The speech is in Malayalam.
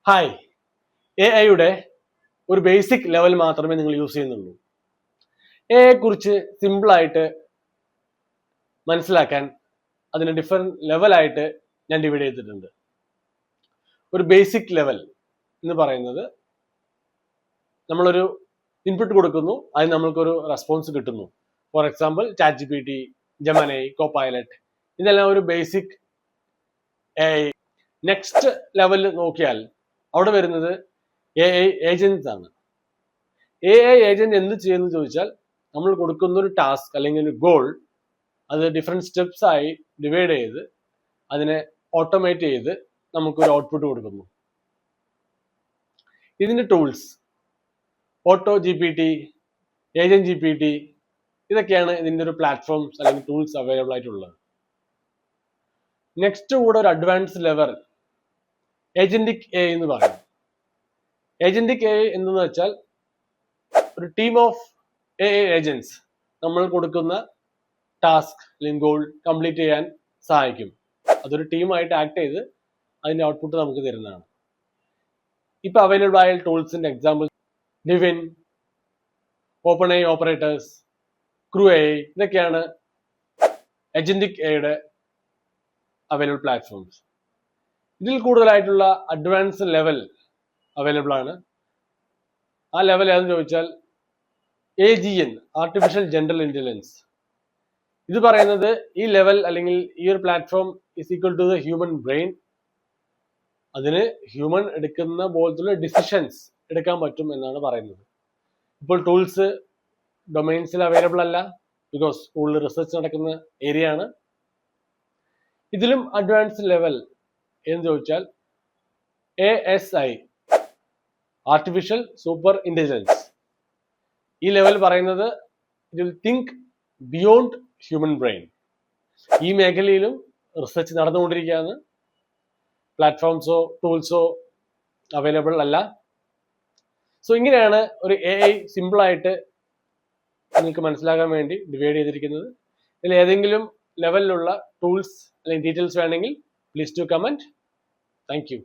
ഹായ്, AI-യുടെ ഒരു ബേസിക് ലെവൽ മാത്രമേ നിങ്ങൾ യൂസ് ചെയ്യുന്നുള്ളൂ. AI കുറിച്ച് സിമ്പിളായിട്ട് മനസ്സിലാക്കാൻ അതിനെ ഡിഫറെന്റ് ലെവലായിട്ട് ഞാൻ ഡിവൈഡ് ചെയ്തിട്ടുണ്ട്. ഒരു ബേസിക് ലെവൽ എന്ന് പറയുന്നത് നമ്മളൊരു ഇൻപുട്ട് കൊടുക്കുന്നു, അതിന് നമ്മൾക്കൊരു റെസ്പോൺസ് കിട്ടുന്നു. For example ChatGPT, Gemini, Copilot, ഇതെല്ലാം ഒരു ബേസിക് AI. നെക്സ്റ്റ് ലെവലിൽ നോക്കിയാൽ അവിടെ വരുന്നത് AI ഏജൻസ് ആണ്. AI ഏജന്റ് എന്ത് ചെയ്യുന്നു ചോദിച്ചാൽ, നമ്മൾ കൊടുക്കുന്ന ഒരു ടാസ്ക് അല്ലെങ്കിൽ ഒരു ഗോൾ അത് ഡിഫറെന്റ് സ്റ്റെപ്സ് ആയി ഡിവൈഡ് ചെയ്ത് അതിനെ ഓട്ടോമേറ്റ് ചെയ്ത് നമുക്കൊരു ഔട്ട്പുട്ട് കൊടുക്കുന്നു. ഇതിന്റെ tools auto GPT, agent GPT, ഇതൊക്കെയാണ് ഇതിന്റെ ഒരു പ്ലാറ്റ്ഫോംസ് അല്ലെങ്കിൽ ടൂൾസ് അവൈലബിൾ ആയിട്ടുള്ളത്. നെക്സ്റ്റ് കൂടെ ഒരു അഡ്വാൻസ് ലെവൽ ഏജന്റിക് AI എന്ന് പറയും. ഏജന്റിക് AI എന്തെന്ന് വെച്ചാൽ ഒരു ടീം ഓഫ് AI ഏജന്റ്സ് നമ്മൾ കൊടുക്കുന്ന ടാസ്ക് അല്ലെങ്കിൽ ഗോൾ കംപ്ലീറ്റ് ചെയ്യാൻ സഹായിക്കും. അതൊരു ടീമായിട്ട് ആക്ട് ചെയ്ത് അതിന്റെ ഔട്ട്പുട്ട് നമുക്ക് തരുന്നതാണ്. ഇപ്പൊ അവൈലബിൾ ആയ ടൂൾസിന്റെ example Devin, open AI operators, crew AI, ഇതൊക്കെയാണ് ഏജന്റിക് AI-യുടെ അവൈലബിൾ പ്ലാറ്റ്ഫോംസ്. ഇതിൽ കൂടുതലായിട്ടുള്ള അഡ്വാൻസ് ലെവൽ അവൈലബിൾ ആണ്. ആ ലെവൽ ഏതെന്ന് ചോദിച്ചാൽ AGN, ആർട്ടിഫിഷ്യൽ ജനറൽ ഇന്റലിജൻസ്. ഇത് പറയുന്നത് ഈ ലെവൽ അല്ലെങ്കിൽ ഈ ഒരു platform is equal to the human brain. അതിന് ഹ്യൂമൻ എടുക്കുന്ന പോലത്തുള്ള ഡിസിഷൻസ് എടുക്കാൻ പറ്റും എന്നാണ് പറയുന്നത്. ഇപ്പോൾ ടൂൾസ് ഡൊമൈൻസിൽ അവൈലബിൾ അല്ല, ബിക്കോസ് കൂടുതൽ റിസർച്ച് നടക്കുന്ന ഏരിയ ആണ്. ഇതിലും അഡ്വാൻസ് ലെവൽ എന്ന് ചോദിച്ചാൽ ASI, ആർട്ടിഫിഷ്യൽ സൂപ്പർ ഇന്റലിജൻസ്. ഈ ലെവൽ പറയുന്നത് it will think beyond human brain. ഈ മേഖലയിലും റിസർച്ച് നടന്നുകൊണ്ടിരിക്കുകയാണ്. പ്ലാറ്റ്ഫോംസോ ടൂൾസോ അവൈലബിൾ അല്ല. സോ ഇങ്ങനെയാണ് ഒരു AI സിമ്പിളായിട്ട് നിങ്ങൾക്ക് മനസ്സിലാക്കാൻ വേണ്ടി ഡിവൈഡ് ചെയ്തിരിക്കുന്നത്. ഇതിൽ ഏതെങ്കിലും ലെവലിലുള്ള ടൂൾസ് അല്ലെങ്കിൽ ഡീറ്റെയിൽസ് വേണമെങ്കിൽ please to comment. Thank U.